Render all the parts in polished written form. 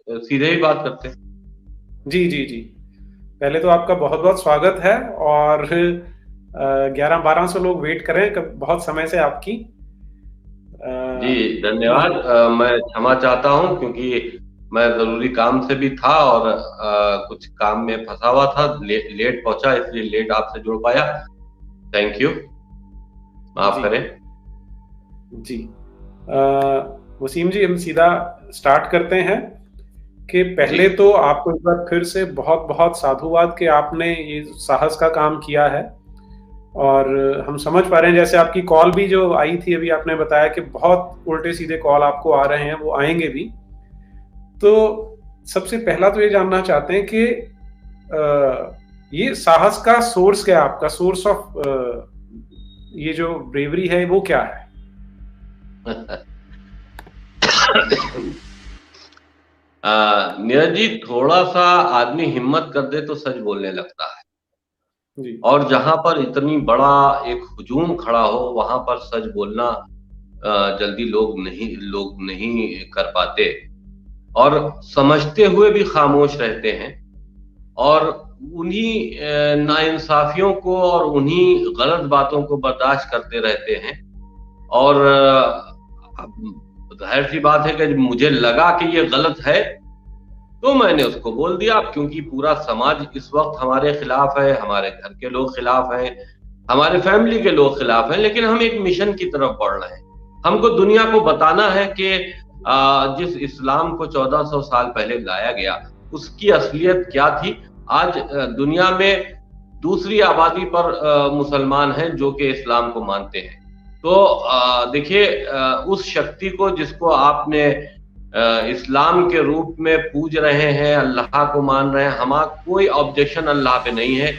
सीधे ही बात करते हैं। जी जी जी। पहले तो आपका बहुत बहुत स्वागत है। और 1100-1200 लोग वेट कर रहे हैं बहुत समय से आपकी। जी धन्यवाद। मोहम्मद। मैं क्षमा चाहता हूं क्योंकि मैं जरूरी काम से भी था और कुछ काम में फंसा हुआ था, लेट पहुंचा, इसलिए लेट आपसे जुड़ पाया। थैंक यू, माफ जी करें। जी। वसीम जी, हम सीधा स्टार्ट करते हैं कि जी पहले तो आपको एक बार फिर से बहुत बहुत साधुवाद कि आपने ये साहस का काम किया है। और हम समझ पा रहे हैं, जैसे आपकी कॉल भी जो आई थी अभी, आपने बताया कि बहुत उल्टे सीधे कॉल आपको आ रहे हैं, वो आएंगे भी। तो सबसे पहला तो ये जानना चाहते हैं कि ये साहस का सोर्स क्या है, आपका सोर्स ऑफ ये जो ब्रेवरी है वो क्या है? नीरज जी, थोड़ा सा आदमी हिम्मत कर दे तो सच बोलने लगता है। जी और जहां पर इतनी बड़ा एक हुजूम खड़ा हो वहां पर सच बोलना जल्दी लोग नहीं कर पाते, और समझते हुए भी खामोश रहते हैं। और उन्हीं नाइंसाफियों को और उन्हीं गलत बातों को बर्दाश्त करते रहते हैं। और अब जाहिर सी बात है कि जब मुझे लगा कि ये गलत है तो मैंने उसको बोल दिया, क्योंकि पूरा समाज इस वक्त हमारे खिलाफ है, हमारे घर के लोग खिलाफ हैं, हमारे फैमिली के लोग खिलाफ हैं, लेकिन हम एक मिशन की तरफ बढ़ रहे हैं। हमको दुनिया को बताना है कि जिस इस्लाम को 1400 साल पहले लाया गया उसकी असलियत क्या थी। आज दुनिया में दूसरी आबादी पर मुसलमान हैं जो कि इस्लाम को मानते हैं। तो देखिए, उस शक्ति को जिसको आपने इस्लाम के रूप में पूज रहे हैं, अल्लाह को मान रहे हैं, हमारा कोई ऑब्जेक्शन अल्लाह पे नहीं है।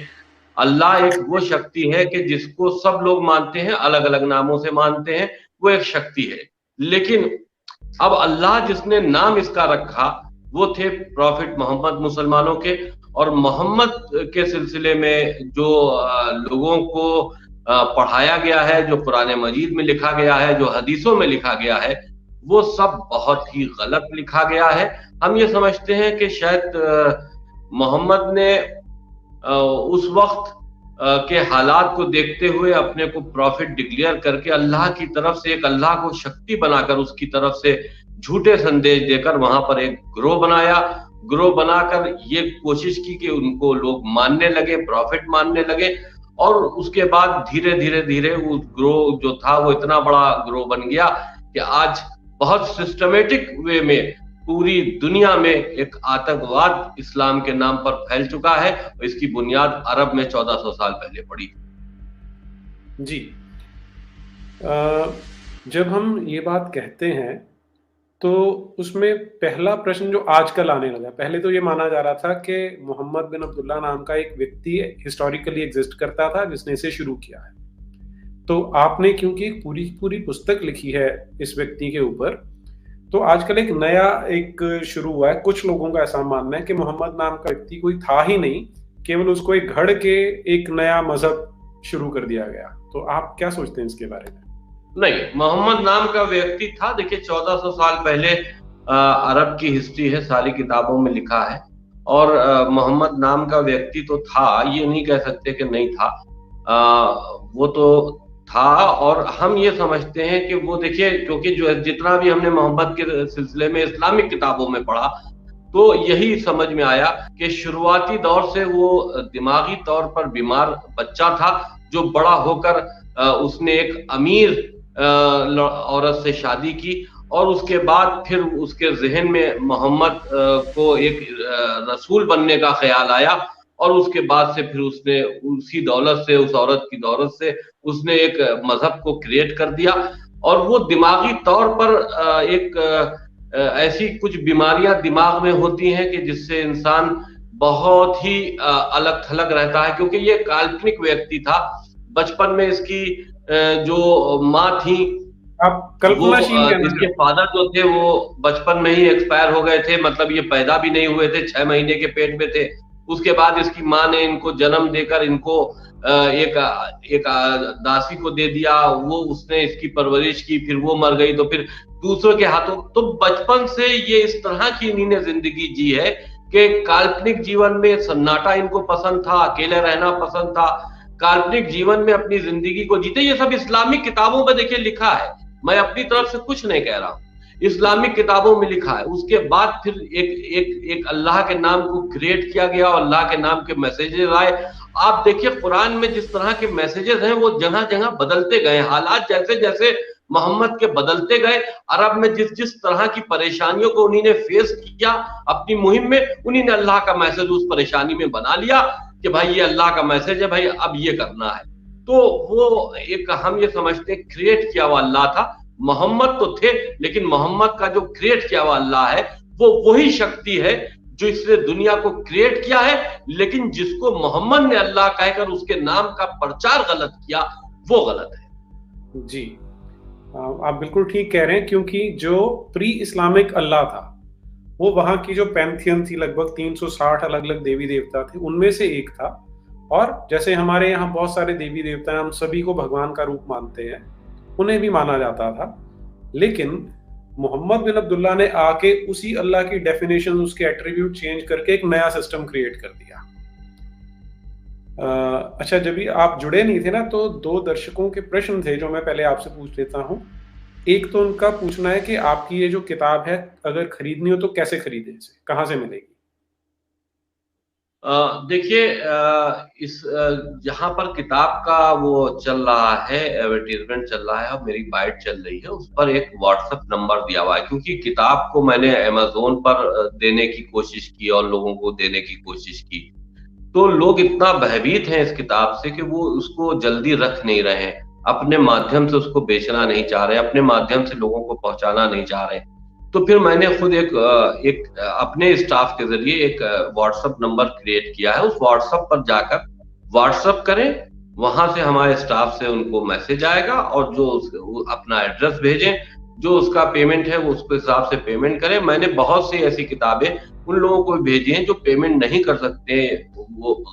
अल्लाह एक वो शक्ति है कि जिसको सब लोग मानते हैं, अलग अलग नामों से मानते हैं, वो एक शक्ति है। लेकिन अब अल्लाह जिसने नाम इसका रखा वो थे प्रॉफिट मोहम्मद मुसलमानों के। और मोहम्मद के सिलसिले में जो लोगों को पढ़ाया गया है, जो कुरान मजीद में लिखा गया है, जो हदीसों में लिखा गया है, वो सब बहुत ही गलत लिखा गया है। हम ये समझते हैं कि शायद मोहम्मद ने उस वक्त के हालात को देखते हुए अपने को प्रॉफिट डिक्लेयर करके अल्लाह की तरफ से, एक अल्लाह को शक्ति बनाकर उसकी तरफ से झूठे संदेश देकर वहां पर एक ग्रोह बनाया। ग्रोह बनाकर ये कोशिश की कि उनको लोग मानने लगे, प्रॉफिट मानने लगे। और उसके बाद धीरे धीरे धीरे वो ग्रोह जो था वो इतना बड़ा ग्रोह बन गया कि आज बहुत सिस्टमेटिक वे में पूरी दुनिया में एक आतंकवाद इस्लाम के नाम पर फैल चुका है। और इसकी बुनियाद अरब में 1400 साल पहले पड़ी। जी। जब हम ये बात कहते हैं तो उसमें पहला प्रश्न जो आजकल आने लगा, पहले तो ये माना जा रहा था कि मोहम्मद बिन अब्दुल्ला नाम का एक व्यक्ति हिस्टोरिकली एग्जिस्ट करता था जिसने इसे शुरू किया है। तो आपने क्योंकि एक पूरी पूरी पुस्तक लिखी है इस व्यक्ति के ऊपर, तो आजकल एक नया एक शुरू हुआ है। कुछ लोगों का ऐसा मानना है कि मोहम्मद नाम का व्यक्ति कोई था ही नहीं, केवल उसको एक घड़ के एक नया मजहब शुरू कर दिया गया। तो आप क्या सोचते हैं इसके बारे में? नहीं, मोहम्मद नाम का व्यक्ति था। देखिए, 1400 साल पहले अरब की हिस्ट्री है, सारी किताबों में लिखा है। और मोहम्मद नाम का व्यक्ति तो था, ये नहीं कह सकते कि नहीं था। वो तो था। और हम ये समझते हैं कि वो, देखिए, क्योंकि जो जितना भी हमने मोहम्मद के सिलसिले में इस्लामिक किताबों में पढ़ा, तो यही समझ में आया कि शुरुआती दौर से वो दिमागी तौर पर बीमार बच्चा था, जो बड़ा होकर उसने एक अमीर औरत से शादी की। और उसके बाद फिर उसके जहन में मोहम्मद को एक रसूल बनने का ख्याल आया। और उसके बाद से फिर उसने उसी दौलत से, उस औरत की दौलत से उसने एक मजहब को क्रिएट कर दिया। और वो दिमागी तौर पर एक ऐसी कुछ बीमारियां दिमाग में होती हैं कि जिससे इंसान बहुत ही अलग थलग रहता है, क्योंकि ये काल्पनिक व्यक्ति था। बचपन में इसकी जो माँ थी, आप वो कल्पनाशील कहना इसके चाहते फादर जो थे वो बचपन में ही एक्सपायर हो गए थे, मतलब ये पैदा भी नहीं हुए थे, 6 महीने के पेट में थे। उसके बाद इसकी माँ ने इनको जन्म देकर इनको एक दासी को दे दिया। वो उसने इसकी परवरिश की, फिर वो मर गई, तो फिर दूसरों के हाथों। तो बचपन से ये इस तरह की इन्होंने जिंदगी जी है कि काल्पनिक जीवन में सन्नाटा इनको पसंद था, अकेले रहना पसंद था, काल्पनिक जीवन में अपनी जिंदगी को जीते। ये सब इस्लामिक किताबों में देखिए लिखा है, मैं अपनी तरफ से कुछ नहीं कह रहा हूं, इस्लामिक किताबों में लिखा है। उसके बाद फिर एक अल्लाह के नाम को क्रिएट किया गया और अल्लाह के नाम के मैसेजेस आए। आप देखिए कुरान में जिस तरह के मैसेजेस हैं वो जगह जगह बदलते गए, हालात जैसे जैसे मोहम्मद के बदलते गए, अरब में जिस जिस तरह की परेशानियों को उन्हीं ने फेस किया अपनी मुहिम में, उन्हीं ने अल्लाह का मैसेज उस परेशानी में बना लिया कि भाई ये अल्लाह का मैसेज है, भाई अब ये करना है। तो वो एक हम ये समझते हैं क्रिएट किया हुआ अल्लाह था। मोहम्मद तो थे, लेकिन मोहम्मद का जो क्रिएट किया हुआ अल्लाह है वो वही शक्ति है जो इसने दुनिया को क्रिएट किया है। लेकिन जिसको मोहम्मद ने अल्लाह कहकर उसके नाम का प्रचार गलत किया, वो गलत है। जी, आप बिल्कुल ठीक कह रहे हैं, क्योंकि जो प्री इस्लामिक अल्लाह था वो वहां की जो पैंथियन थी, लगभग 360 अलग अलग देवी देवता थे, उनमें से एक था। और जैसे हमारे यहाँ बहुत सारे देवी देवता हैं, हम सभी को भगवान का रूप मानते हैं, उन्हें भी माना जाता था। लेकिन मोहम्मद बिन अब्दुल्ला ने आके उसी अल्लाह की डेफिनेशन, उसके एट्रीब्यूट चेंज करके एक नया सिस्टम क्रिएट कर दिया। अच्छा, जब भी आप जुड़े नहीं थे ना, तो दो दर्शकों के प्रश्न थे जो मैं पहले आपसे पूछ लेता हूँ। एक तो उनका पूछना है कि आपकी ये जो किताब है अगर खरीदनी हो तो कैसे खरीदें, इसे कहाँ से मिलेगी? देखिए, इस जहां पर किताब का वो चल रहा है, एडवर्टीजमेंट चल रहा है और मेरी बाइट चल रही है, उस पर एक व्हाट्सएप नंबर दिया हुआ है, क्योंकि किताब को मैंने अमेज़न पर देने की कोशिश की और लोगों को देने की कोशिश की, तो लोग इतना भयभीत हैं इस किताब से कि वो उसको जल्दी रख नहीं रहे हैं, अपने माध्यम से उसको बेचना नहीं चाह रहे, अपने माध्यम से लोगों को पहुंचाना नहीं चाह रहे। तो फिर मैंने खुद एक अपने स्टाफ के जरिए एक व्हाट्सएप नंबर क्रिएट किया है। उस व्हाट्सएप पर जाकर व्हाट्सएप करें, वहां से हमारे स्टाफ से उनको मैसेज आएगा और जो अपना एड्रेस भेजें, जो उसका पेमेंट है वो उसके हिसाब से पेमेंट करें। मैंने बहुत सी ऐसी किताबें उन लोगों को भेजी हैं जो पेमेंट नहीं कर सकते, वो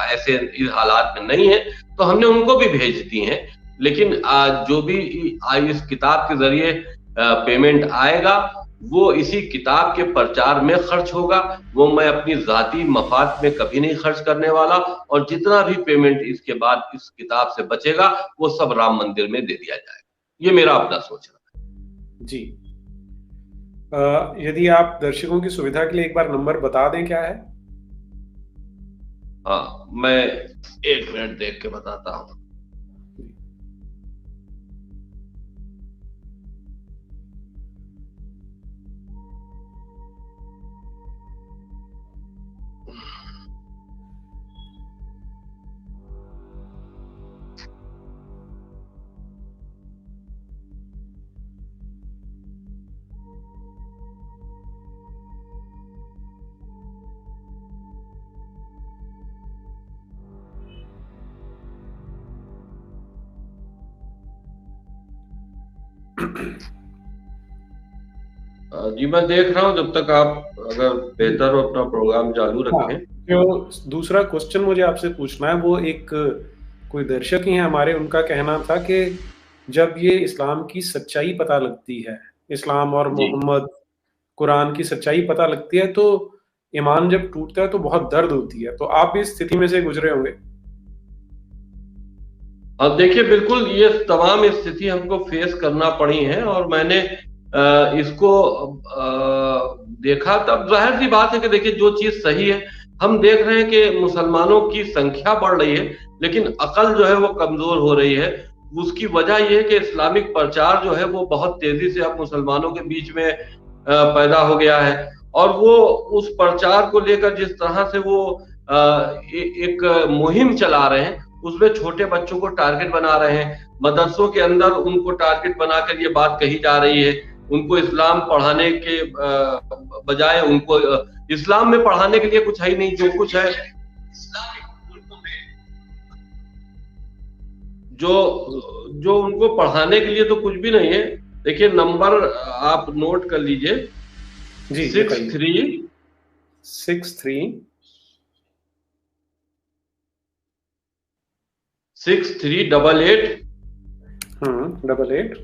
ऐसे इस हालात में नहीं है, तो हमने उनको भी भेज दी हैं। लेकिन जो भी इस किताब के जरिए पेमेंट आएगा वो इसी किताब के प्रचार में खर्च होगा, वो मैं अपनी जाती मफाद में कभी नहीं खर्च करने वाला, और जितना भी पेमेंट इसके बाद इस किताब से बचेगा वो सब राम मंदिर में दे दिया जाएगा। ये मेरा अपना सोचना है। जी, यदि आप दर्शकों की सुविधा के लिए एक बार नंबर बता दें, क्या है? हाँ, मैं 1 मिनट देख के बताता हूँ। जी मैं देख रहा हूँ, जब तक आप अगर बेहतर हो अपना प्रोग्राम चालू रखें। जो दूसरा क्वेश्चन मुझे आपसे पूछना है, वो एक कोई दर्शक ही है हमारे, उनका कहना था कि जब ये इस्लाम की सच्चाई पता लगती है, इस्लाम और मोहम्मद कुरान की सच्चाई पता लगती है, तो ईमान जब टूटता है तो बहुत दर्द होती है। तो आप भी इस स्थिति में से गुजरे होंगे। अब देखिए, बिल्कुल ये तमाम स्थिति हमको फेस करना पड़ी है, और मैंने इसको देखा, तब जाहिर सी बात है कि देखिए जो चीज सही है, हम देख रहे हैं कि मुसलमानों की संख्या बढ़ रही है लेकिन अकल जो है वो कमजोर हो रही है। उसकी वजह यह है कि इस्लामिक प्रचार जो है वो बहुत तेजी से अब मुसलमानों के बीच में पैदा हो गया है, और वो उस प्रचार को लेकर जिस तरह से वो एक मुहिम चला रहे हैं, उसमें छोटे बच्चों को टारगेट बना रहे हैं, मदरसों के अंदर उनको टारगेट बनाकर ये बात कही जा रही है, उनको इस्लाम पढ़ाने के बजाय उनको इस्लाम में पढ़ाने के लिए कुछ है ही नहीं, जो कुछ है जो उनको पढ़ाने के लिए तो कुछ भी नहीं है। देखिए नंबर आप नोट कर लीजिए, जी, 63 88 88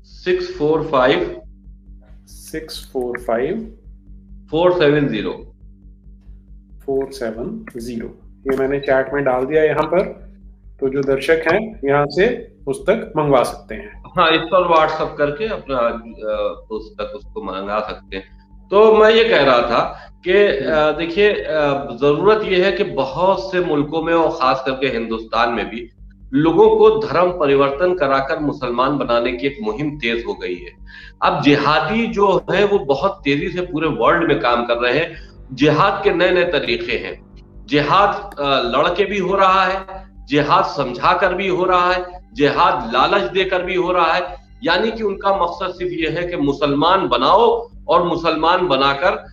645 645 470। 470। ये मैंने चैट में डाल दिया यहाँ पर, तो जो दर्शक हैं यहाँ से पुस्तक मंगवा सकते हैं। हाँ, इस पर व्हाट्सएप करके अपना पुस्तक उसको मंगा सकते हैं। तो मैं ये कह रहा था कि देखिए, जरूरत ये है कि बहुत से मुल्कों में और खास करके हिंदुस्तान में भी लोगों को धर्म परिवर्तन कराकर मुसलमान बनाने की एक मुहिम तेज हो गई है। अब जिहादी जो है वो बहुत तेजी से पूरे वर्ल्ड में काम कर रहे हैं। जिहाद के नए नए तरीके हैं। जिहाद लड़के भी हो रहा है, जिहाद समझा कर भी हो रहा है, जिहाद लालच देकर भी हो रहा है। यानी कि उनका मकसद सिर्फ ये है कि मुसलमान बनाओ और मुसलमान बनाकर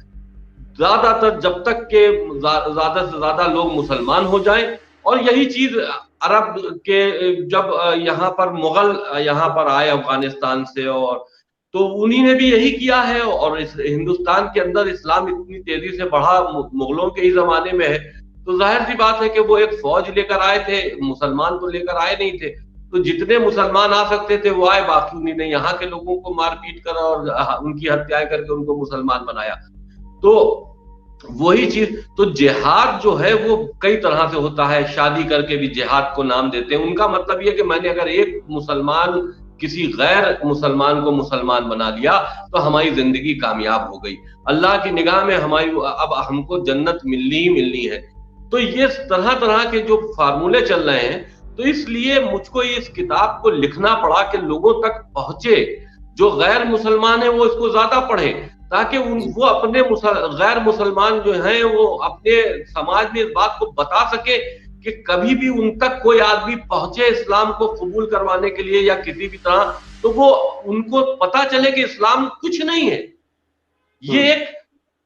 ज्यादातर जब तक के ज्यादा से ज्यादा लोग मुसलमान हो जाएं। और यही चीज अरब के जब यहाँ पर मुगल यहाँ पर आए अफगानिस्तान से, और तो उन्हीं ने भी यही किया है। और इस हिंदुस्तान के अंदर इस्लाम इतनी तेजी से बढ़ा मुगलों के ही जमाने में है, तो जाहिर सी बात है कि वो एक फौज लेकर आए थे, मुसलमान तो लेकर आए नहीं थे। तो जितने मुसलमान आ सकते थे वो आए, बाकी उन्हीं ने यहाँ के लोगों को मारपीट कर और उनकी हत्याएं करके उनको मुसलमान बनाया। तो वही चीज, तो जिहाद जो है वो कई तरह से होता है। शादी करके भी जिहाद को नाम देते हैं। उनका मतलब ये कि मैंने अगर एक मुसलमान किसी गैर मुसलमान को मुसलमान बना लिया तो हमारी जिंदगी कामयाब हो गई, अल्लाह की निगाह में हमारी अब हमको जन्नत मिलनी ही मिलनी है। तो ये तरह तरह के जो फार्मूले चल रहे हैं, तो इसलिए मुझको इस किताब को लिखना पड़ा कि लोगों तक पहुंचे, जो गैर मुसलमान है वो इसको ज्यादा पढ़े, ताकि वो अपने गैर मुसलमान जो हैं वो अपने समाज में इस बात को बता सके कि कभी भी उन तक कोई आदमी पहुंचे इस्लाम को कबूल करवाने के लिए या किसी भी तरह, तो वो उनको पता चले कि इस्लाम कुछ नहीं है। ये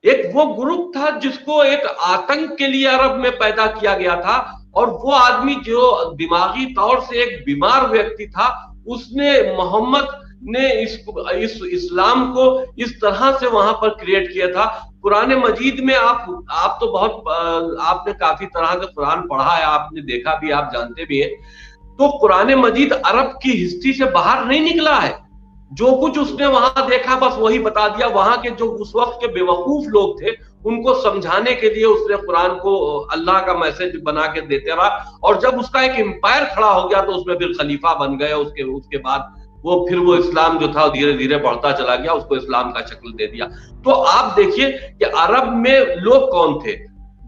एक वो ग्रुप था जिसको एक आतंक के लिए अरब में पैदा किया गया था। और वो आदमी जो दिमागी तौर से एक बीमार व्यक्ति था, उसने मोहम्मद ने इस इस्लाम को इस तरह से वहां पर क्रिएट किया था। कुरान मजीद में आप तो बहुत आपने काफी तरह से कुरान पढ़ा है, आपने देखा भी, आप जानते भी हैं। तो कुरान मजीद अरब की हिस्ट्री से बाहर नहीं निकला है। जो कुछ उसने वहां देखा बस वही बता दिया। वहां के जो उस वक्त के बेवकूफ लोग थे उनको समझाने के लिए उसने कुरान को अल्लाह का मैसेज बना के देते रहा। और जब उसका एक एम्पायर खड़ा हो गया तो उसमें फिर खलीफा बन गए। उसके बाद वो इस्लाम जो था धीरे धीरे बढ़ता चला गया, उसको इस्लाम का शक्ल दे दिया। तो आप देखिए कि अरब में लोग कौन थे,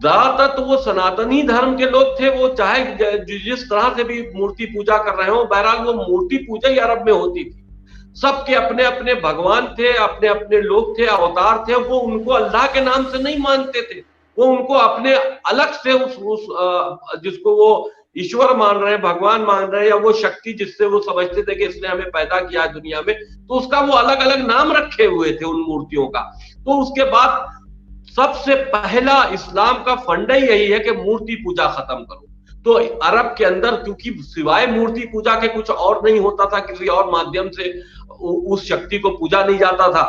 ज्यादातर तो वो सनातनी धर्म के लोग थे। वो चाहे जिस तरह से भी मूर्ति पूजा कर रहे हो, बहरहाल वो मूर्ति पूजा ही अरब में होती थी। सबके अपने अपने भगवान थे, अपने अपने लोग थे, अवतार थे। वो उनको अल्लाह के नाम से नहीं मानते थे, वो उनको अपने अलग से जिसको वो ईश्वर मान रहे हैं, भगवान मान रहे हैं, या वो शक्ति जिससे वो समझते थे कि इसने हमें पैदा किया है दुनिया में, तो उसका वो अलग अलग नाम रखे हुए थे उन मूर्तियों का। तो उसके बाद सबसे पहला इस्लाम का फंडा ही यही है कि मूर्ति पूजा खत्म करो। तो अरब के अंदर क्योंकि सिवाय मूर्ति पूजा के कुछ और नहीं होता था, किसी और माध्यम से उस शक्ति को पूजा नहीं जाता था,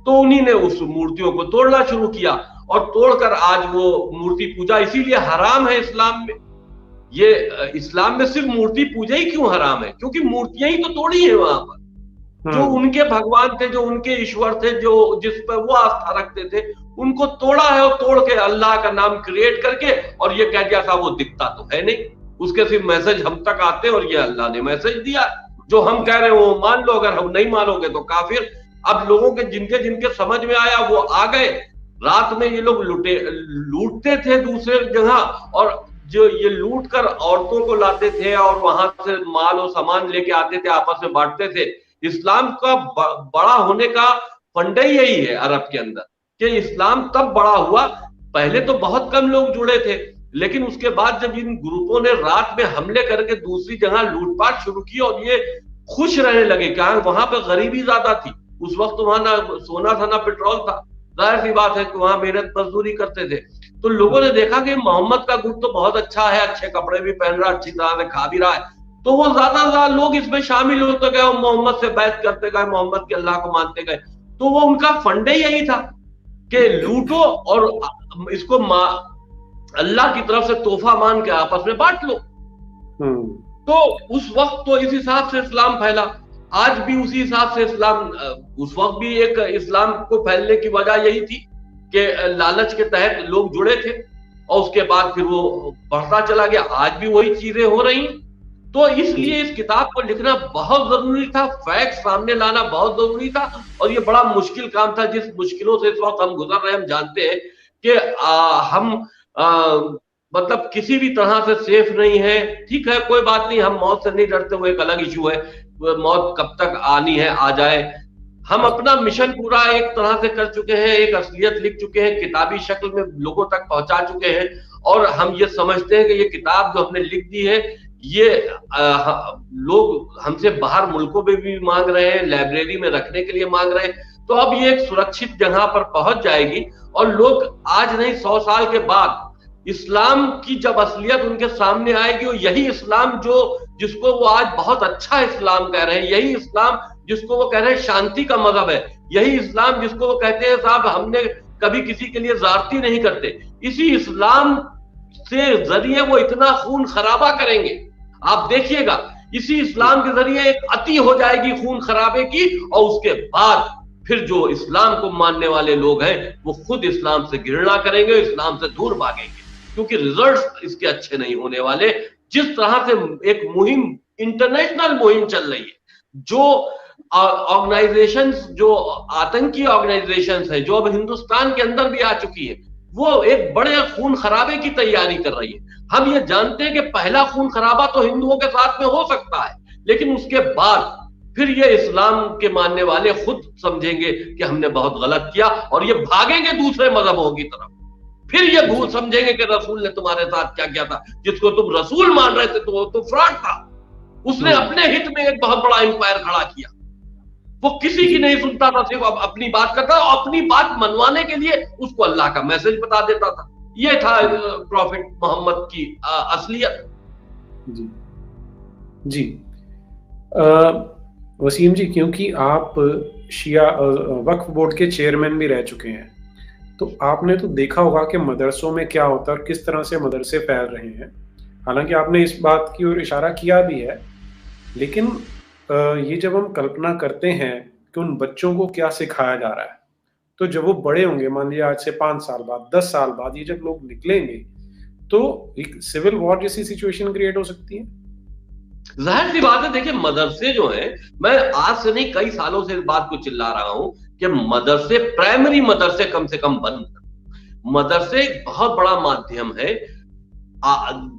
तो उन्हीं ने उस मूर्तियों को तोड़ना शुरू किया। और तोड़कर आज वो मूर्ति पूजा इसीलिए हराम है इस्लाम में। ये इस्लाम में सिर्फ मूर्ति पूजा ही क्यों हराम है? क्योंकि मूर्तियां ही तो तोड़ी है वहां पर। जो उनके भगवान थे, जो उनके ईश्वर थे, जो जिस पर वो आस्था रखते थे, उनको तोड़ा है। और तोड़ के अल्लाह का नाम क्रिएट करके और ये कह दिया था वो दिखता तो है नहीं, उसके सिर्फ मैसेज हम तक आते और ये अल्लाह ने मैसेज दिया, जो हम कह रहे हैं वो मान लो, अगर हम नहीं मानोगे तो काफिर। अब लोगों के जिनके जिनके समझ में आया वो आ गए। रात में ये लोग लूटते थे दूसरे जगह, और जो ये लूट कर औरतों को लाते थे और वहां से माल और सामान लेके आते थे, आपस में बांटते थे। इस्लाम का बड़ा होने का फंडा ही यही है अरब के अंदर, कि इस्लाम तब बड़ा हुआ। पहले तो बहुत कम लोग जुड़े थे, लेकिन उसके बाद जब इन ग्रुपों ने रात में हमले करके दूसरी जगह लूटपाट शुरू की और ये खुश रहने लगे, क्या वहां पे गरीबी ज्यादा थी उस वक्त, वहां ना सोना था ना पेट्रोल था, जाहिर सी बात है कि वहां मेहनत मजदूरी करते थे। तो लोगों ने देखा कि मोहम्मद का गुट तो बहुत अच्छा है, अच्छे कपड़े भी पहन रहा है, अच्छी तरह से खा भी रहा है, तो वो ज्यादा लोग इसमें शामिल होते गए, मोहम्मद से बैत करते गए, मोहम्मद के अल्लाह को मानते गए। तो वो उनका फंडे यही था कि लूटो और इसको अल्लाह की तरफ से तोहफा मान के आपस में बांट लो। तो उस वक्त तो इस हिसाब से इस्लाम फैला। आज भी उसी हिसाब से इस्लाम, उस वक्त भी एक इस्लाम को फैलने की वजह यही थी कि लालच के तहत लोग जुड़े थे और उसके बाद फिर वो बढ़ता चला गया। आज भी वही चीजें हो रही हैं। तो इसलिए इस किताब को लिखना बहुत जरूरी था, फैक्ट सामने लाना बहुत जरूरी था, और ये बड़ा मुश्किल काम था। जिस मुश्किलों से इस वक्त हम गुजर रहे हैं, हम जानते हैं कि हम मतलब किसी भी तरह से सेफ नहीं है। ठीक है, कोई बात नहीं, हम मौत से नहीं डरते, वो एक अलग इशू है, मौत कब तक आनी है आ जाए। हम अपना मिशन पूरा एक तरह से कर चुके हैं, एक असलियत लिख चुके हैं, किताबी शक्ल में लोगों तक पहुंचा चुके हैं, और हम ये समझते हैं कि ये किताब जो हमने लिख दी है, ये लोग हमसे बाहर मुल्कों में भी मांग रहे हैं, लाइब्रेरी में रखने के लिए मांग रहे हैं। तो अब ये एक सुरक्षित जगह पर पहुंच जाएगी, और लोग आज नहीं 100 साल के बाद इस्लाम की जब असलियत उनके सामने आएगी, और यही इस्लाम जिसको वो आज बहुत अच्छा इस्लाम कह रहे हैं, यही इस्लाम जिसको वो कह रहे हैं शांति का मजहब है, यही इस्लाम जिसको वो कहते हैं साहब हमने कभी किसी के लिए ज्यादती नहीं करते, इसी इस्लाम से जरिए वो इतना खून खराबा करेंगे। आप देखिएगा, इसी इस्लाम के जरिए एक अति हो जाएगी खून खराबे की, और उसके बाद फिर जो इस्लाम को मानने वाले लोग हैं वो खुद इस्लाम से घृणा करेंगे, इस्लाम से दूर भागेंगे, क्योंकि रिजल्ट्स इसके अच्छे नहीं होने वाले। जिस तरह से एक मुहिम, इंटरनेशनल मुहिम चल रही है, जो ऑर्गेनाइजेशंस, जो आतंकी ऑर्गेनाइजेशंस है, जो अब हिंदुस्तान के अंदर भी आ चुकी है, वो एक बड़े खून खराबे की तैयारी कर रही है। हम ये जानते हैं कि पहला खून खराबा तो हिंदुओं के साथ में हो सकता है, लेकिन उसके बाद फिर ये इस्लाम के मानने वाले खुद समझेंगे कि हमने बहुत गलत किया, और ये भागेंगे दूसरे मजहबों की तरफ। फिर ये भूल समझेंगे कि रसूल ने तुम्हारे साथ क्या किया था, जिसको तुम रसूल मान रहे थे तो फ्रॉड था। उसने अपने हित में एक बहुत बड़ा एम्पायर खड़ा किया, वो किसी की नहीं सुनता था, सिर्फ अपनी बात करता, और अपनी बात मनवाने के लिए उसको अल्लाह का मैसेज बता देता था। ये था प्रॉफिट मोहम्मद की असलियत। जी जी। वसीम जी, क्योंकि आप शिया वक्फ बोर्ड के चेयरमैन भी रह चुके हैं, तो आपने तो देखा होगा कि मदरसों में क्या होता है और किस तरह से मदरसे फैल रहे हैं। हालांकि आपने इस बात की ओर इशारा किया भी है, लेकिन ये जब हम कल्पना करते हैं कि उन बच्चों को क्या सिखाया जा रहा है, तो जब वो बड़े होंगे, मान लीजिए आज से 5 साल बाद, 10 साल बाद, ये जब लोग निकलेंगे, तो एक सिविल वॉर जैसी सिचुएशन क्रिएट हो सकती है। जाहिर सी बात है, देखिए मदरसे जो हैं, मैं आज से नहीं कई सालों से इस बात को चिल्ला रहा हूं कि मदरसे, प्राइमरी मदरसे कम से कम बंद कर। मदरसे एक बहुत बड़ा माध्यम है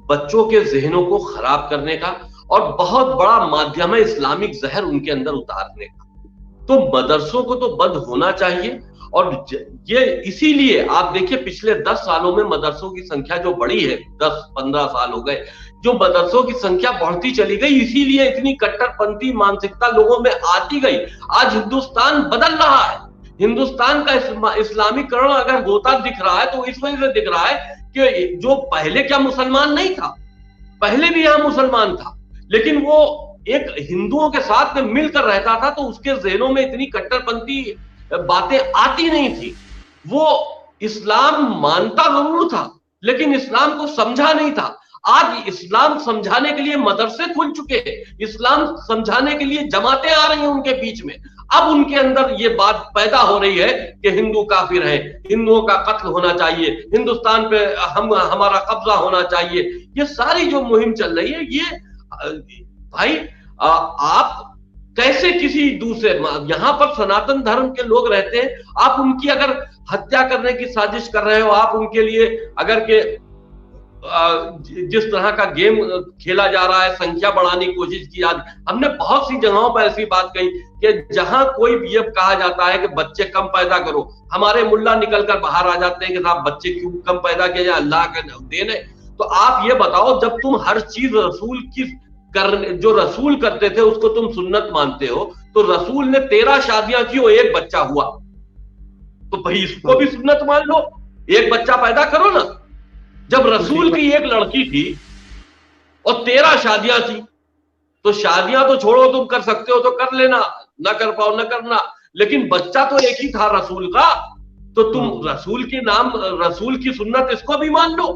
बच्चों के जहनों को खराब करने का, और बहुत बड़ा माध्यम है इस्लामिक जहर उनके अंदर उतारने का। तो मदरसों को तो बंद होना चाहिए, और ये इसीलिए आप देखिए पिछले 10 सालों में मदरसों की संख्या जो बढ़ी है, 10-15 साल हो गए जो मदरसों की संख्या बढ़ती चली गई, इसीलिए इतनी कट्टरपंथी मानसिकता लोगों में आती गई। आज हिंदुस्तान बदल रहा है, हिंदुस्तान का इस्लामीकरण अगर होता दिख रहा है तो इस वजह से दिख रहा है कि जो पहले क्या मुसलमान नहीं था, पहले भी यहां मुसलमान था, लेकिन वो एक हिंदुओं के साथ में मिलकर रहता था, तो उसके ज़हनों में इतनी कट्टरपंथी बातें आती नहीं थी। वो इस्लाम मानता जरूर था, लेकिन इस्लाम को समझा नहीं था। आज इस्लाम समझाने के लिए मदरसे खुल चुके हैं, इस्लाम समझाने के लिए जमातें आ रही हैं उनके बीच में। अब उनके अंदर ये बात पैदा हो रही है कि हिंदू काफिर हैं, हिंदुओं का कत्ल होना चाहिए, हिंदुस्तान पे हमारा कब्जा होना चाहिए। ये सारी जो मुहिम चल रही है, ये भाई आप कैसे किसी दूसरे, यहां पर सनातन धर्म के लोग रहते हैं, आप उनकी अगर हत्या करने की साजिश कर रहे हो, आप उनके लिए अगर के जिस तरह का गेम खेला जा रहा है, संख्या बढ़ाने की कोशिश की जा, हमने बहुत सी जगहों पर ऐसी बात कही कि जहां कोई भी ये कहा जाता है कि बच्चे कम पैदा करो, हमारे मुल्ला निकलकर बाहर आ जाते हैं कि साहब बच्चे क्यों कम पैदा किए जाए, अल्लाह का देन है। तो आप ये बताओ, जब तुम हर चीज रसूल की जो रसूल करते थे उसको तुम सुन्नत मानते हो, तो रसूल ने 13 शादियां की और एक बच्चा हुआ, तो भाई इसको भी सुन्नत मान लो, एक बच्चा पैदा करो ना। जब रसूल की एक लड़की थी और 13 शादियां थी, तो शादियां तो छोड़ो, तुम कर सकते हो तो कर लेना, ना कर पाओ ना करना, लेकिन बच्चा तो एक ही था रसूल का, तो तुम रसूल के नाम, रसूल की सुन्नत इसको भी मान लो,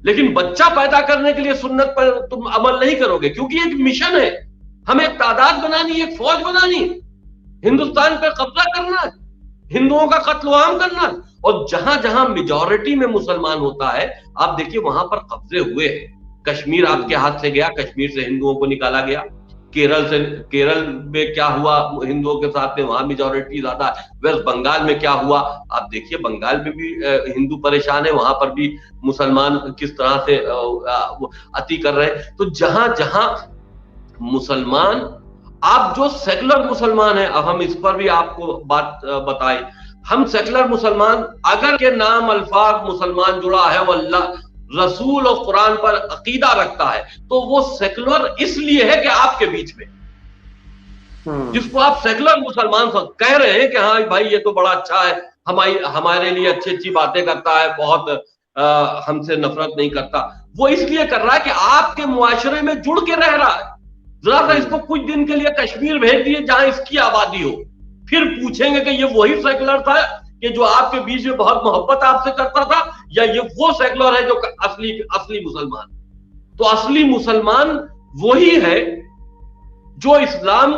लेकिन बच्चा पैदा करने के लिए सुन्नत पर तुम अमल नहीं करोगे, क्योंकि एक मिशन है। हमें एक तादाद बनानी, एक फौज बनानी, हिंदुस्तान पे कब्जा करना, हिंदुओं का कत्लेआम करना। और जहां जहां मेजॉरिटी में मुसलमान होता है, आप देखिए वहां पर कब्जे हुए हैं। कश्मीर आपके हाथ से गया, कश्मीर से हिंदुओं को निकाला गया। केरल में क्या हुआ हिंदुओं के साथ में, वहां मेजॉरिटी ज्यादा है। वेस्ट बंगाल में क्या हुआ, आप देखिए बंगाल में भी हिंदू परेशान है, वहां पर भी मुसलमान किस तरह से अति कर रहे हैं। तो जहां जहां मुसलमान, आप जो सेकुलर मुसलमान है, अब हम इस पर भी आपको बात बताएं, हम सेकुलर मुसलमान, अगर के नाम अल्फाज मुसलमान जुड़ा है, वो अल्लाह रसूल और कुरान पर अकीदा रखता है, तो वो सेकुलर इसलिए है कि आपके बीच में, जिसको आप सेकुलर मुसलमान कह रहे हैं कि हाँ भाई ये तो बड़ा अच्छा है, हमारे लिए अच्छी अच्छी बातें करता है, बहुत हमसे नफरत नहीं करता, वो इसलिए कर रहा है कि आपके मुआशरे में जुड़ के रह रहा है। जरा सा इसको कुछ दिन के लिए कश्मीर भेज दिए जहां इसकी आबादी हो, फिर पूछेंगे कि ये वही सेकुलर था कि जो आपके बीच में बहुत मोहब्बत आपसे करता था, या ये वो सेकुलर है जो असली मुसलमान। तो असली मुसलमान वही है जो इस्लाम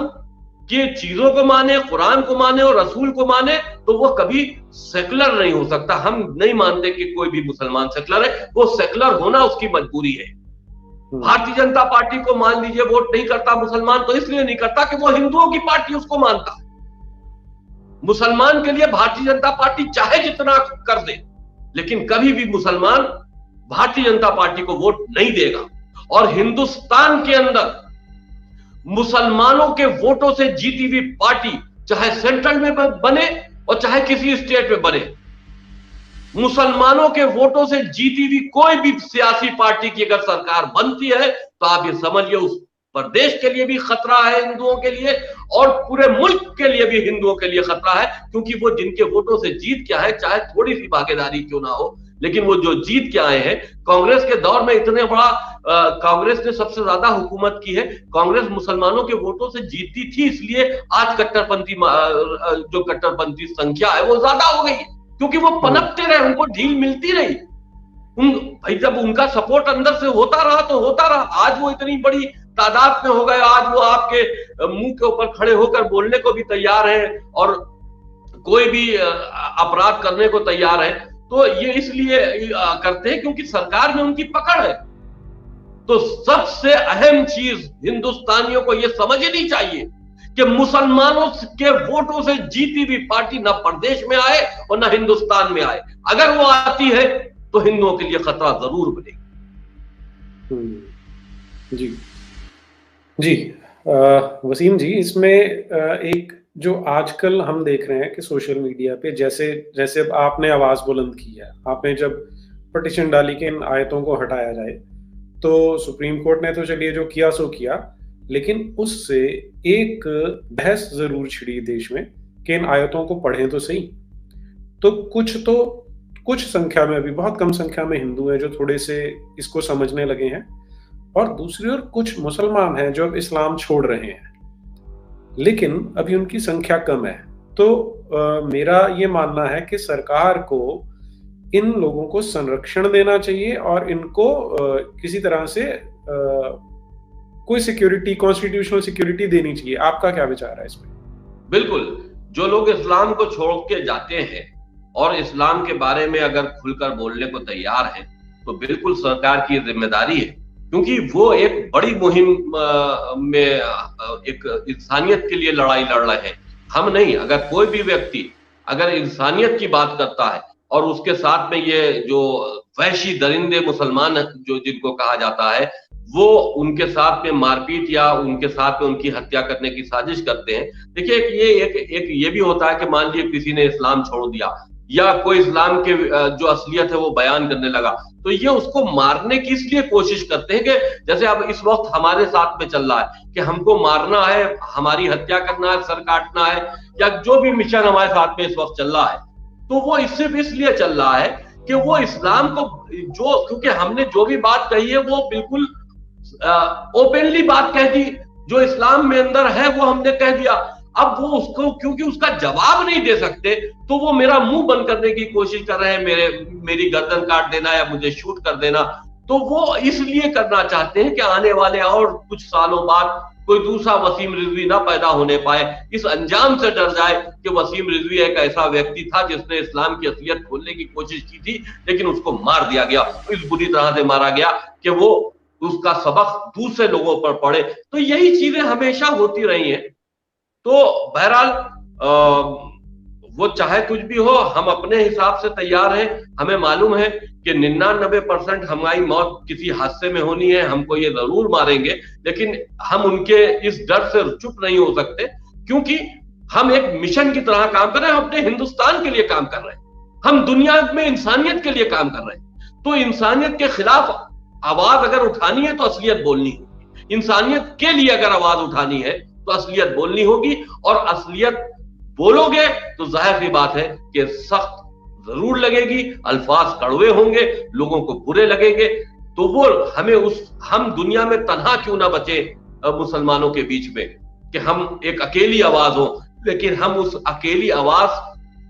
के चीजों को माने, कुरान को माने और रसूल को माने, तो वो कभी सेकुलर नहीं हो सकता। हम नहीं मानते कि कोई भी मुसलमान सेकुलर है, वो सेकुलर होना उसकी मजबूरी है। भारतीय जनता पार्टी को मान लीजिए वोट नहीं करता मुसलमान, तो इसलिए नहीं करता कि वो हिंदुओं की पार्टी उसको मानता है। मुसलमान के लिए भारतीय जनता पार्टी चाहे जितना कर दे, लेकिन कभी भी मुसलमान भारतीय जनता पार्टी को वोट नहीं देगा। और हिंदुस्तान के अंदर मुसलमानों के वोटों से जीती हुई पार्टी चाहे सेंट्रल में बने और चाहे किसी स्टेट में बने, मुसलमानों के वोटों से जीती हुई कोई भी सियासी पार्टी की अगर सरकार बनती है, तो आप ये समझिए उस प्रदेश के लिए भी खतरा है हिंदुओं के लिए, और पूरे मुल्क के लिए भी हिंदुओं के लिए खतरा है। क्योंकि वो जिनके वोटों से जीत के आए, चाहे थोड़ी सी भागीदारी क्यों ना हो, लेकिन वो जो जीत के आए हैं, कांग्रेस के दौर में इतने बड़ा कांग्रेस ने सबसे ज्यादा हुकूमत की है। कांग्रेस मुसलमानों के वोटों से जीतती थी, इसलिए आज जो कट्टरपंथी संख्या है वो ज्यादा हो गई है, क्योंकि वो पनपते रहे, उनको ढील मिलती रही। भाई जब उनका सपोर्ट अंदर से होता रहा तो होता रहा, आज वो इतनी बड़ी तादाद में हो गए, आज वो आपके मुंह के ऊपर खड़े होकर बोलने को भी तैयार है और कोई भी अपराध करने को तैयार है। तो ये इसलिए करते हैं क्योंकि सरकार में उनकी पकड़ है। तो सबसे अहम चीज हिंदुस्तानियों को यह समझनी चाहिए कि मुसलमानों के वोटों से जीती हुई पार्टी न प्रदेश में आए और न हिंदुस्तान में आए। अगर वो आती है तो हिंदुओं के लिए खतरा जरूर बनेगा। जी जी वसीम जी, इसमें एक जो आजकल हम देख रहे हैं कि सोशल मीडिया पे जैसे जैसे आपने आवाज बुलंद की है, आपने जब पिटीशन डाली कि इन आयतों को हटाया जाए, तो सुप्रीम कोर्ट ने तो चलिए जो किया सो किया, लेकिन उससे एक बहस जरूर छिड़ी देश में कि इन आयतों को पढ़ें तो सही। तो कुछ संख्या में, अभी बहुत कम संख्या में हिंदू हैं जो थोड़े से इसको समझने लगे हैं, और दूसरी ओर कुछ मुसलमान हैं जो अब इस्लाम छोड़ रहे हैं, लेकिन अभी उनकी संख्या कम है। तो मेरा ये मानना है कि सरकार को इन लोगों को संरक्षण देना चाहिए और इनको किसी तरह से कोई सिक्योरिटी, कॉन्स्टिट्यूशनल सिक्योरिटी देनी चाहिए। आपका क्या विचार है इसमें? बिल्कुल, जो लोग इस्लाम को छोड़ के जाते हैं और इस्लाम के बारे में अगर खुलकर बोलने को तैयार हैं, तो बिल्कुल सरकार की जिम्मेदारी है, क्योंकि वो एक बड़ी मुहिम में एक इंसानियत के लिए लड़ाई लड़ रहे हैं। हम नहीं, अगर कोई भी व्यक्ति अगर इंसानियत की बात करता है और उसके साथ में ये जो वहशी दरिंदे मुसलमान जो जिनको कहा जाता है, वो उनके साथ में मारपीट या उनके साथ में उनकी हत्या करने की साजिश करते हैं। देखिए ये भी होता है कि मान लीजिए किसी ने इस्लाम छोड़ दिया या कोई इस्लाम के जो असलियत है वो बयान करने लगा, तो ये उसको मारने की इसलिए कोशिश करते हैं कि जैसे अब इस वक्त हमारे साथ में चल रहा है कि हमको मारना है, हमारी हत्या करना है, सर काटना है, या जो भी मिशन हमारे साथ में इस वक्त चल रहा है, तो वो इससे भी इसलिए चल रहा है कि वो इस्लाम को क्योंकि हमने जो भी बात कही है वो बिल्कुल ओपनली बात कह दी, जो इस्लाम में अंदर है वो हमने कह दिया। अब वो उसको क्योंकि उसका जवाब नहीं दे सकते, तो वो मेरा मुंह बंद करने की कोशिश कर रहे हैं, मेरी गर्दन काट देना या मुझे शूट कर देना। तो वो इसलिए करना चाहते हैं कि आने वाले और कुछ सालों बाद कोई दूसरा वसीम रिजवी ना पैदा होने पाए, इस अंजाम से डर जाए कि वसीम रिजवी एक ऐसा व्यक्ति था जिसने इस्लाम की असलियत खोलने की कोशिश की थी, लेकिन उसको मार दिया गया, इस बुरी तरह से मारा गया कि वो उसका सबक दूसरे लोगों पर पड़े। तो यही चीजें हमेशा होती रही हैं। तो बहरहाल वो चाहे कुछ भी हो, हम अपने हिसाब से तैयार हैं। हमें मालूम है कि 99% हमारी मौत किसी हादसे में होनी है, हमको ये जरूर मारेंगे, लेकिन हम उनके इस डर से चुप नहीं हो सकते, क्योंकि हम एक मिशन की तरह काम कर रहे हैं, हम अपने हिंदुस्तान के लिए काम कर रहे हैं, हम दुनिया में इंसानियत के लिए काम कर रहे हैं। तो इंसानियत के खिलाफ आवाज अगर उठानी है तो असलियत बोलनी होगी, इंसानियत के लिए अगर आवाज उठानी है तो असलियत बोलनी होगी, और असलियत बोलोगे तो जाहिर सी बात है कि सख्त जरूर लगेगी, अल्फाज कड़वे होंगे, लोगों को बुरे लगेंगे। तो वो हम दुनिया में तन्हा क्यों ना बचे मुसलमानों के बीच में, कि हम एक अकेली आवाज हो, लेकिन हम उस अकेली आवाज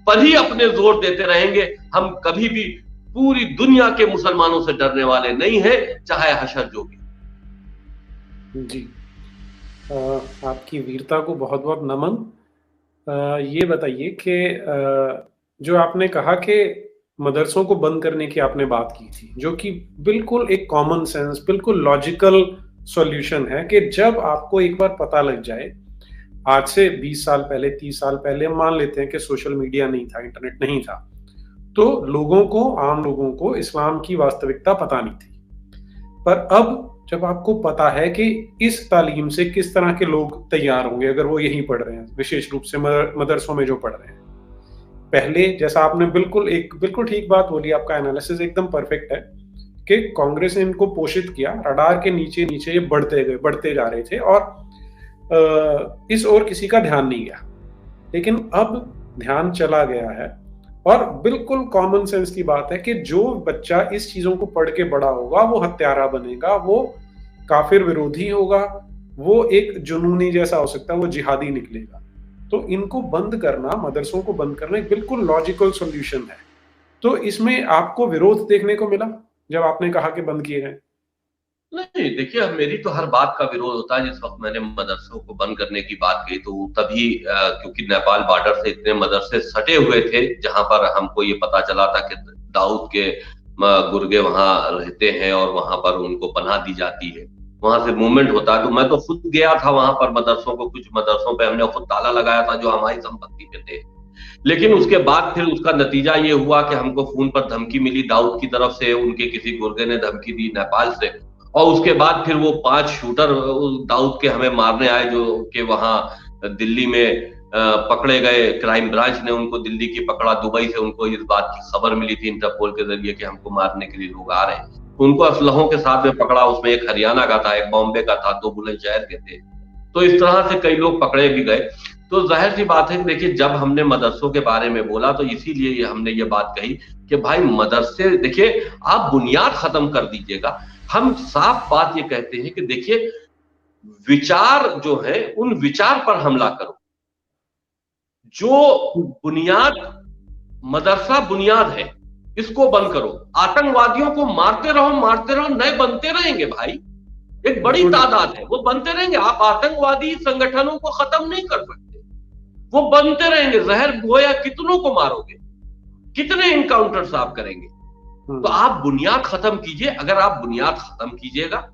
पर ही अपने जोर देते रहेंगे। हम कभी भी पूरी दुनिया के मुसलमानों से डरने वाले नहीं है, चाहे हशर जो भी। जी, आपकी वीरता को बहुत बहुत नमन। ये बताइए कि जो आपने कहा कि मदरसों को बंद करने की आपने बात की थी, जो कि बिल्कुल एक कॉमन सेंस, बिल्कुल लॉजिकल सॉल्यूशन है कि जब आपको एक बार पता लग जाए, आज से 20 साल पहले, 30 साल पहले मान लेते हैं कि सोशल मीडिया नहीं था, इंटरनेट नहीं था, तो आम लोगों को इस्लाम की वास्तविकता पता नहीं थी। पर अब जब आपको पता है कि इस तालीम से किस तरह के लोग तैयार होंगे अगर वो यहीं पढ़ रहे हैं, विशेष रूप से मदरसों में जो पढ़ रहे हैं, पहले जैसा आपने बिल्कुल ठीक बात बोली, आपका एनालिसिस एकदम परफेक्ट है कि कांग्रेस ने इनको पोषित किया, रडार के नीचे नीचे ये बढ़ते जा रहे थे, और इस ओर किसी का ध्यान नहीं गया। लेकिन अब ध्यान चला गया है, और बिल्कुल कॉमन सेंस की बात है कि जो बच्चा इस चीजों को पढ़ के बड़ा होगा वो हत्यारा बनेगा, वो काफिर विरोधी होगा, वो एक जुनूनी जैसा हो सकता है, वो जिहादी निकलेगा। तो इनको बंद करना, मदरसों को बंद करना एक बिल्कुल लॉजिकल सॉल्यूशन है। तो इसमें आपको विरोध देखने को मिला जब आपने कहा कि बंद किए गए? नहीं, देखिए, मेरी तो हर बात का विरोध होता है। जिस वक्त मैंने मदरसों को बंद करने की बात कही तो तभी क्योंकि नेपाल बॉर्डर से इतने मदरसे सटे हुए थे, जहां पर हमको ये पता चला था कि दाऊद के गुर्गे वहां रहते हैं और वहां पर उनको पनाह दी जाती है, वहां से मूवमेंट होता है। तो मैं तो खुद गया था वहां पर मदरसों को, कुछ मदरसों पे हमने खुद ताला लगाया था जो हमारी संपत्ति पे थे। लेकिन उसके बाद फिर उसका नतीजा ये हुआ कि हमको फोन पर धमकी मिली दाऊद की तरफ से, उनके किसी गुर्गे ने धमकी दी नेपाल से, और उसके बाद फिर वो 5 शूटर दाऊद के हमें मारने आए, जो कि वहां दिल्ली में पकड़े गए। क्राइम ब्रांच ने उनको दिल्ली की पकड़ा, दुबई से उनको इस बात की खबर मिली थी इंटरपोल के जरिए कि हमको मारने के लिए लोग आ रहे हैं। उनको असलहों के साथ में पकड़ा, उसमें एक हरियाणा का था, एक बॉम्बे का था, 2 बुलंदशहर के थे। तो इस तरह से कई लोग पकड़े भी गए। तो जाहिर सी बात है कि देखिए, जब हमने मदरसों के बारे में बोला तो इसीलिए हमने ये बात कही कि भाई मदरसे, देखिए, आप बुनियाद खत्म कर दीजिएगा। हम साफ बात ये कहते हैं कि देखिए, विचार जो है उन विचार पर हमला करो, जो बुनियाद, मदरसा बुनियाद है, इसको बंद करो। आतंकवादियों को मारते रहो, नए बनते रहेंगे भाई, एक बड़ी तादाद है, वो बनते रहेंगे। आप आतंकवादी संगठनों को खत्म नहीं कर सकते, वो बनते रहेंगे। जहर गोया कितनों को मारोगे, कितने इनकाउंटर्स आप करेंगे? तो आप बुनियाद खत्म कीजिए। अगर आप बुनियाद खत्म कीजिएगा,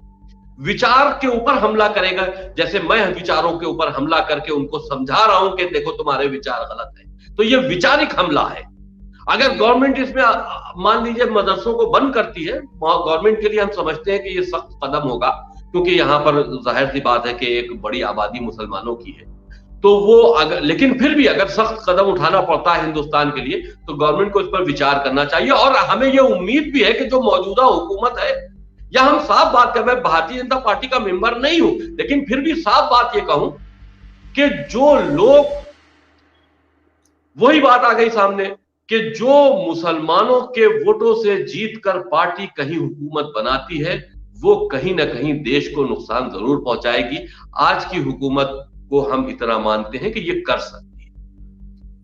विचार के ऊपर हमला करेगा, जैसे मैं विचारों के ऊपर हमला करके उनको समझा रहा हूं कि देखो तुम्हारे विचार गलत है, तो ये विचारिक हमला है। अगर गवर्नमेंट इसमें मान लीजिए मदरसों को बंद करती है, गवर्नमेंट के लिए हम समझते हैं कि ये सख्त कदम होगा, क्योंकि यहाँ पर जाहिर सी बात है कि एक बड़ी आबादी मुसलमानों की है। तो वो अगर, लेकिन फिर भी अगर सख्त कदम उठाना पड़ता है हिंदुस्तान के लिए, तो गवर्नमेंट को इस पर विचार करना चाहिए। और हमें ये उम्मीद भी है कि जो मौजूदा हुकूमत है, या हम साफ बात कर, मैं भारतीय जनता पार्टी का मेंबर नहीं हूं, लेकिन फिर भी साफ बात ये कहूं कि जो लोग, वही बात आ गई सामने कि जो मुसलमानों के वोटों से जीतकर पार्टी कहीं हुकूमत बनाती है, वो कहीं ना कहीं देश को नुकसान जरूर पहुंचाएगी। आज की हुकूमत को हम इतना मानते हैं कि ये कर सकती है,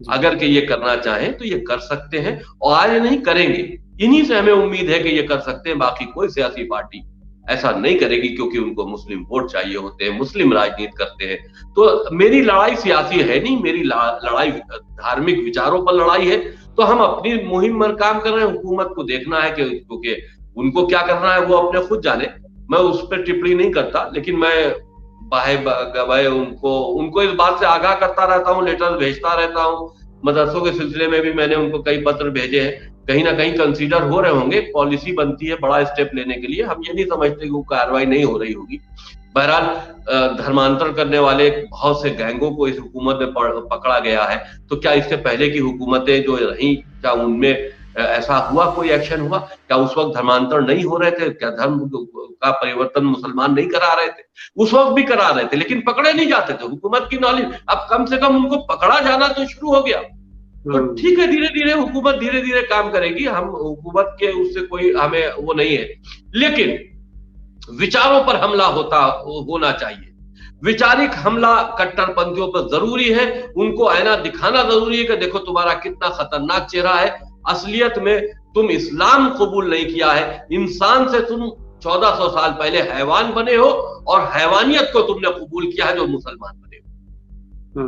अगर कि ये करना चाहें तो ये कर सकते हैं, और आज नहीं करेंगे। इन्हीं से हमें उम्मीद है कि ये कर सकते हैं, बाकी कोई सियासी पार्टी ऐसा नहीं करेगी, क्योंकि उनको मुस्लिम वोट चाहिए होते हैं, मुस्लिम राजनीति करते हैं। तो मेरी लड़ाई सियासी है नहीं, मेरी लड़ाई धार्मिक विचारों पर लड़ाई है। तो हम अपनी मुहिम पर काम कर रहे हैं, हुकूमत को देखना है कि क्योंकि उनको क्या करना है वो अपने खुद जाने, मैं उस पर टिप्पणी नहीं करता। लेकिन मैं बाहे उनको इस बात से आगाह करता रहता हूँ, लेटर भेजता रहता हूँ। मदरसों के सिलसिले में भी मैंने उनको कई पत्र भेजे हैं, कहीं ना कहीं कंसीडर हो रहे होंगे, पॉलिसी बनती है बड़ा स्टेप लेने के लिए, हम ये नहीं समझते कि वो कार्रवाई नहीं हो रही होगी। बहरहाल धर्मांतर करने वाले बहुत से गैंगों को इस हुकूमत में पकड़ा गया है। तो क्या इससे पहले की हुकूमतें जो रही, क्या उनमें ऐसा हुआ, कोई एक्शन हुआ? क्या उस वक्त धर्मांतर नहीं हो रहे थे? क्या धर्म का परिवर्तन मुसलमान नहीं करा रहे थे? उस वक्त भी करा रहे थे, लेकिन पकड़े नहीं जाते थे। हुकूमत की नॉलेज, अब कम से कम उनको पकड़ा जाना तो शुरू हो गया। तो ठीक है, धीरे धीरे हुकूमत धीरे धीरे काम करेगी। हम हुकूमत के उससे कोई हमें वो नहीं है, लेकिन विचारों पर हमला होना चाहिए। विचारिक हमला कट्टरपंथियों पर जरूरी है, उनको आईना दिखाना जरूरी है कि देखो तुम्हारा कितना खतरनाक चेहरा है। असलियत में तुम इस्लाम कबूल नहीं किया है, इंसान से तुम 1400 साल पहले हैवान बने हो, और हैवानियत को तुमने कबूल किया है जो मुसलमान बने हो।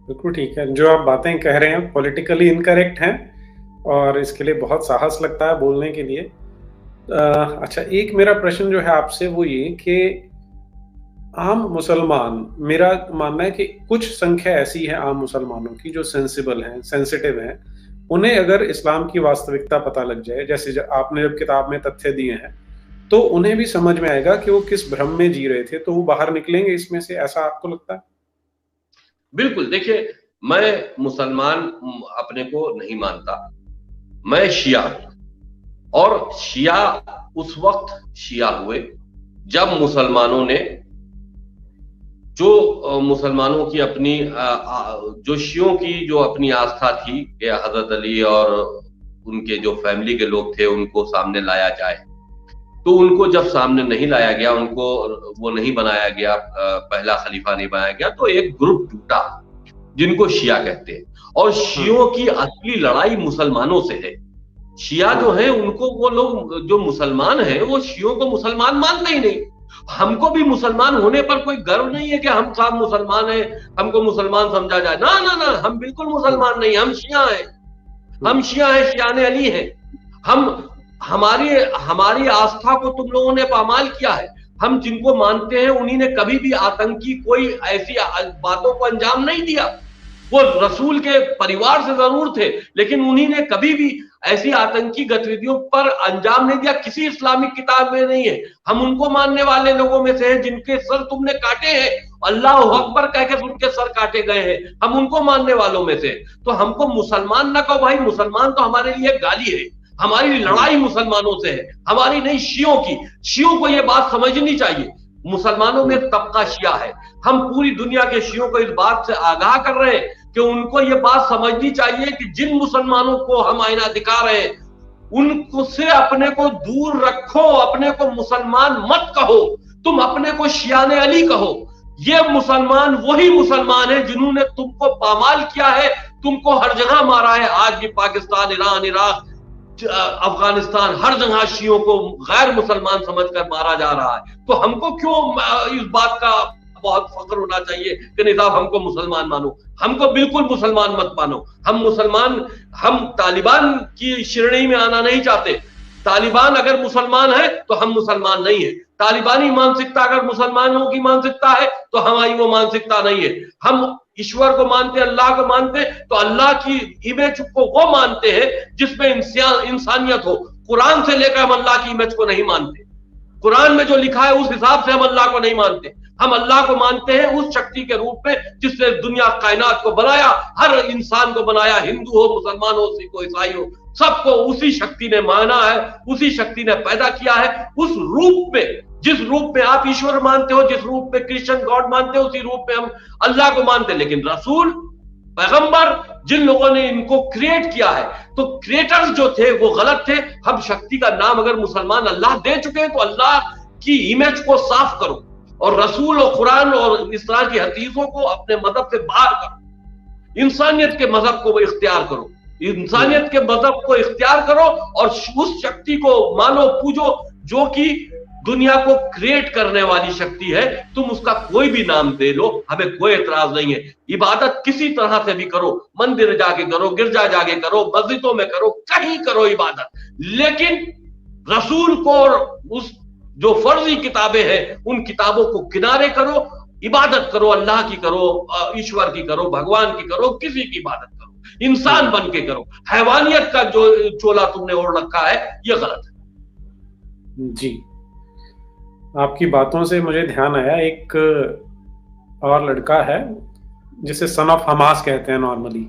बिल्कुल ठीक है, जो आप बातें कह रहे हैं पॉलिटिकली इनकरेक्ट हैं, और इसके लिए बहुत साहस लगता है बोलने के लिए। अच्छा, एक मेरा प्रश्न जो है आपसे वो ये कि आम मुसलमान, मेरा मानना है कि कुछ संख्या ऐसी है आम मुसलमानों की जो सेंसिबल हैं, सेंसिटिव हैं, उन्हें अगर इस्लाम की वास्तविकता पता लग जाए, जैसे आपने जब किताब में तथ्य दिए हैं, तो उन्हें भी समझ में आएगा कि वो किस भ्रम में जी रहे थे, तो वो बाहर निकलेंगे इसमें से, ऐसा आपको लगता है? बिल्कुल। देखिए, मैं मुसलमान अपने को नहीं मानता, मैं शिया हूं। और शिया उस वक्त शिया हुए जब मुसलमानों ने, जो मुसलमानों की अपनी जो शियों की जो अपनी आस्था थी कि हजरत अली और उनके जो फैमिली के लोग थे उनको सामने लाया जाए, तो उनको जब सामने नहीं लाया गया, उनको वो नहीं बनाया गया, पहला खलीफा नहीं बनाया गया, तो एक ग्रुप टूटा जिनको शिया कहते हैं। और शियों की असली लड़ाई मुसलमानों से है। शिया जो है उनको, वो लोग जो मुसलमान हैं वो शियों को मुसलमान मानते ही नहीं। हमको भी मुसलमान होने पर कोई गर्व नहीं है कि हम सब मुसलमान हैं, हमको मुसलमान समझा जाए। ना ना ना, हम बिल्कुल मुसलमान नहीं, हम शिया हैं, हम शिया हैं, शियाने अली हैं। हम हमारी आस्था को तुम लोगों ने पामाल किया है। हम जिनको मानते हैं उन्हीं ने कभी भी आतंकी कोई ऐसी बातों को अंजाम नहीं दिया। वो रसूल के परिवार से जरूर थे, लेकिन उन्हीं ने कभी भी ऐसी आतंकी गतिविधियों पर अंजाम नहीं दिया, किसी इस्लामिक किताब में नहीं है। हम उनको मानने वाले लोगों में से हैं जिनके सर तुमने काटे हैं, अल्लाह अकबर कह के उनके सर काटे गए हैं, हम उनको मानने वालों में से। तो हमको मुसलमान ना कहो भाई, मुसलमान तो हमारे लिए गाली है। हमारी लड़ाई मुसलमानों से है, हमारी नहीं शियों की। शियों को यह बात समझनी चाहिए, मुसलमानों में तबका शिया है। हम पूरी दुनिया के शियों को इस बात से आगाह कर रहे हैं कि उनको ये बात समझनी चाहिए कि जिन मुसलमानों को हम आईना दिखा रहे हैं उनको से अपने को दूर रखो, अपने को मुसलमान मत कहो, तुम अपने को शियाने अली कहो। ये मुसलमान वही मुसलमान है जिन्होंने तुमको पामाल किया है, तुमको हर जगह मारा है। आज भी पाकिस्तान, ईरान, इराक, अफगानिस्तान, हर जगह शियों को गैर मुसलमान समझकर मारा जा रहा है। तो हमको क्यों इस बात का बहुत फख्र होना चाहिए कि निजाम हमको मुसलमान मानो? हमको बिल्कुल मुसलमान मत मानो। हम तालिबान की श्रेणी में आना नहीं चाहते। तालिबान अगर मुसलमान है तो हम मुसलमान नहीं है। तालिबानी मानसिकता अगर मुसलमानों की मानसिकता है तो हमारी वो मानसिकता नहीं है। हम ईश्वर को मानते, अल्लाह को मानते, तो अल्लाह की इमेज को वो मानते हैं जिसमें इंसानियत हो। कुरान से लेकर हम अल्लाह की इमेज को नहीं मानते। कुरान में जो लिखा है उस हिसाब से हम अल्लाह को नहीं मानते। हम अल्लाह को मानते हैं उस शक्ति के रूप में जिसने दुनिया कायनात को बनाया, हर इंसान को बनाया, हिंदू हो, मुसलमान हो, सिख हो, ईसाई हो, सबको उसी शक्ति ने माना है, उसी शक्ति ने पैदा किया है। उस रूप में, जिस रूप में आप ईश्वर मानते हो, जिस रूप में क्रिश्चियन गॉड मानते हो, उसी रूप में हम अल्लाह को मानते हैं। लेकिन रसूल, पैगंबर, जिन लोगों ने इनको क्रिएट किया है, तो क्रिएटर्स जो थे वो गलत थे। हम शक्ति का नाम अगर मुसलमान अल्लाह दे चुके हैं तो अल्लाह की इमेज को साफ करो और रसूल और कुरान और इस्लाम की हदीसों को अपने मजहब से बाहर करो। इंसानियत के मजहब को इख्तियार करो, इंसानियत के मजहब को इख्तियार करो और उस शक्ति को मानो, पूजो जो कि दुनिया को क्रिएट करने वाली शक्ति है। तुम उसका कोई भी नाम दे लो, हमें कोई एतराज नहीं है। इबादत किसी तरह से भी करो, मंदिर जाके करो, गिरजा जाके करो, मस्जिदों में करो, कहीं करो इबादत, लेकिन रसूल को और उस जो फर्जी किताबें हैं उन किताबों को किनारे करो। इबादत करो, अल्लाह की करो, ईश्वर की करो, भगवान की करो, किसी की इबादत करो, इंसान बन के करो। हैवानियत का जो चोला तुमने ओढ़ रखा है ये गलत है। जी, आपकी बातों से मुझे ध्यान आया, एक और लड़का है जिसे सन ऑफ हमास कहते हैं नॉर्मली,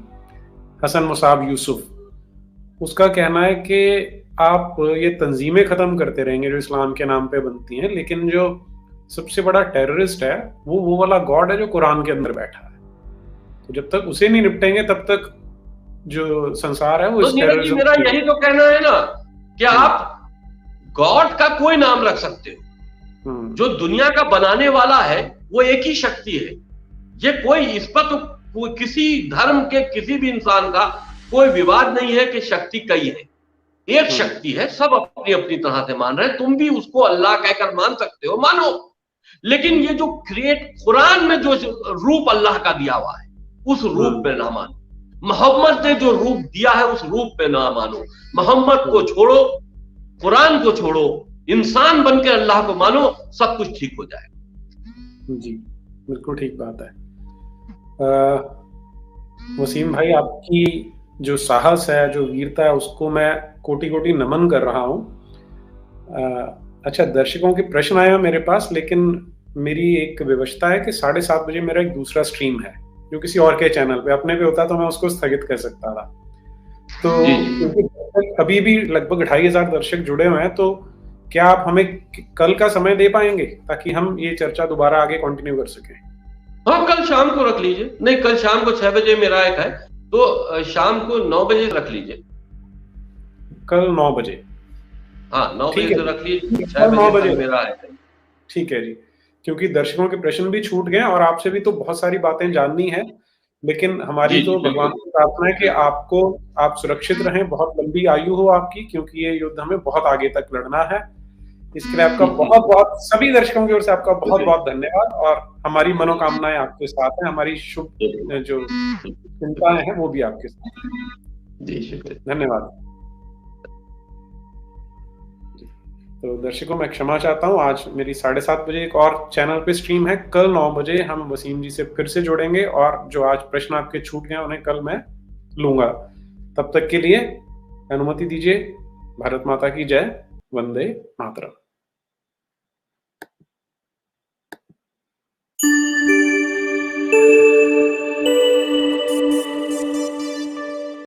हसन मुसाब यूसुफ। उसका कहना है कि आप ये तंजीमें खत्म करते रहेंगे जो इस्लाम के नाम पे बनती हैं, लेकिन जो सबसे बड़ा टेररिस्ट है वो वाला गॉड है जो कुरान के अंदर बैठा है। तो जब तक उसे नहीं निपटेंगे तब तक जो संसार है वो तो इस नीरज जी, मेरा यही तो कहना है ना कि आप गॉड का कोई नाम रख सकते हो, जो दुनिया का बनाने वाला है वो एक ही शक्ति है। ये कोई इस पर तो किसी धर्म के किसी भी इंसान का कोई विवाद नहीं है कि शक्ति कई है, एक शक्ति है, सब अपनी अपनी तरह से मान रहे हैं। तुम भी उसको अल्लाह कहकर मान सकते हो, मानो, लेकिन ये जो कुरान में जो रूप अल्लाह का दिया हुआ है उस रूप पे ना मानो। मोहम्मद ने जो रूप दिया है उस रूप पे ना मानो। मोहम्मद को छोड़ो, कुरान को छोड़ो, इंसान बनकर अल्लाह को मानो, सब कुछ ठीक हो जाएगा। जी, बिल्कुल ठीक बात है। वसीम भाई, आपकी जो साहस है, जो वीरता है, उसको मैं कोटि कोटि नमन कर रहा हूँ। अच्छा, दर्शकों के प्रश्न आया मेरे पास, लेकिन मेरी एक व्यवस्था है कि 7:30 बजे मेरा एक दूसरा स्ट्रीम है जो किसी और के चैनल पे, अपने पे होता तो मैं उसको स्थगित कर सकता था। तो क्योंकि अभी भी लगभग 2500 दर्शक जुड़े हुए हैं, तो क्या आप हमें कल का समय दे पाएंगे ताकि हम ये चर्चा दोबारा आगे कंटिन्यू कर सकें? हाँ, कल शाम को रख लीजिए। नहीं, कल शाम को 6 बजे मेरा एक है, तो शाम को 9 बजे रख लीजिए। कल 9 बजे? हाँ, 9 बजे से रख लीजिए, 6 बजे मेरा है। ठीक है जी, क्योंकि दर्शकों के प्रश्न भी छूट गए और आपसे भी तो बहुत सारी बातें जाननी है, लेकिन हमारी तो भगवान से प्रार्थना है कि आप सुरक्षित रहें, बहुत लंबी आयु हो आपकी, क्योंकि ये युद्ध हमें बहुत आगे तक लड़ना है। इसके लिए आपका बहुत बहुत, सभी दर्शकों की ओर से आपका बहुत बहुत धन्यवाद, और हमारी मनोकामनाएं आपके साथ हैं, हमारी शुभ जो चिंताएं हैं वो भी आपके साथ हैं। धन्यवाद। तो दर्शकों, मैं क्षमा चाहता हूँ, आज मेरी 7:30 बजे एक और चैनल पे स्ट्रीम है। कल 9 बजे हम वसीम जी से फिर से जुड़ेंगे, और जो आज प्रश्न आपके छूट गए उन्हें कल मैं लूंगा। तब तक के लिए अनुमति दीजिए। भारत माता की जय। वंदे मातरम।